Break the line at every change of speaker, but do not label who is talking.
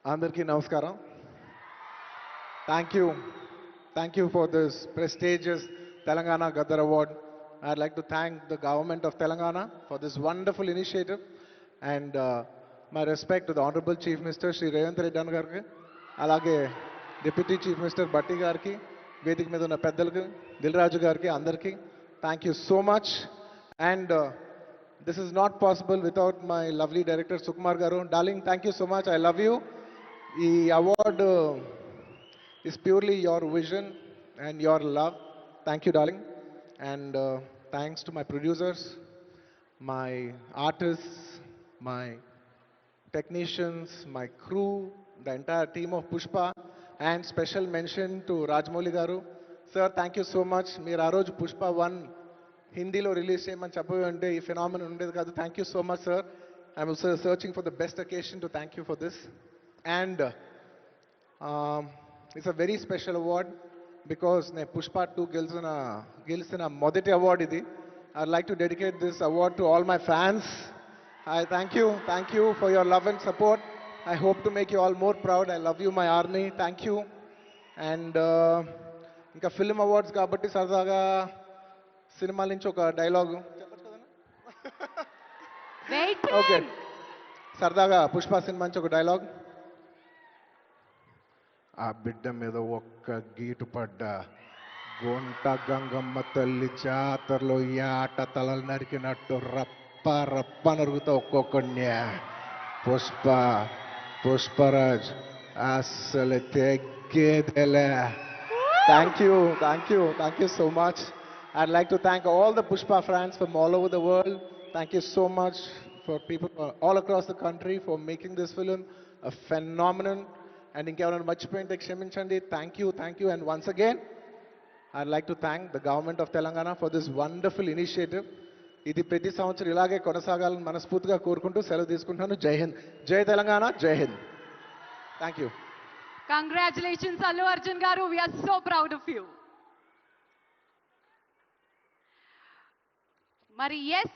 Andarki Namaskaram. Thank you. Thank you for this prestigious Telangana Gaddar Award. I'd like to thank the government of Telangana for this wonderful initiative and my respect to the Honorable Chief Minister Shri Revanth Reddy Anna గారికి అలాగే deputy chief minister బట్టి గారికి వేదిక మీద ఉన్న పెద్దలకు దిల్ రాజు గారికి అందరికీ thank you so much and this is not possible without my lovely director Sukumar గారు darling thank you so much I love you ఈ award is purely your vision and your love. Thank you, darling. And thanks to my producers, my artists, my technicians, my crew, the entire team of Pushpa, and special mention to Rajmouli Garu. Sir, thank you so much. మీరు ఆ రోజు పుష్ప 1 హిందీలో release చేయమని చెప్పంటే ఈ phenomenon ఉండేది కాదు. Thank you so much sir. I'm searching for the best occasion to thank you for this. And it's a very special award because ne Pushpa 2 గెలిచిన మొదటి అవార్డు ఇది. I'd like to dedicate this award to all my fans. I thank you for your love and support. I hope to make you all more proud. I love you, my army. Thank you. And ఇంకా film awards కాబట్టి సరదాగా సినిమాల నుంచి ఒక dialogue okay సరదాగా Pushpa cinema నుంచి ఒక dialogue. ఆ బిడ్డ మీద ఒక్క గీటు పడ్డ గుంట గంగమ్మ తల్లి జాతరలో ఈ ఆట తలలు నరికినట్టు రప్ప రప్ప నరుగుతా ఒక్కొక్కడిని. పుష్పరాజ్ అసలు తెగ్గేదేలే. Thank you so much. I'd like to thank all the Pushpa fans from all over the world. Thank you so much for people all across the country for making this film a phenomenon. And ఇంకెవరైనా మర్చిపోయింటే క్షమించండి. Thank you and once again I'd like to thank the government of Telangana for this wonderful initiative. ఇది ప్రతి సంవత్సరం ఇలాగే కొనసాగాలని మనస్ఫూర్తిగా కోరుకుంటూ సెలవు తీసుకుంటున్నాను. జై హింద్, జై తెలంగాణ, జై Hind. Thank you.
Congratulations, Allu Arjun garu. We are so proud of you. Mari, yes.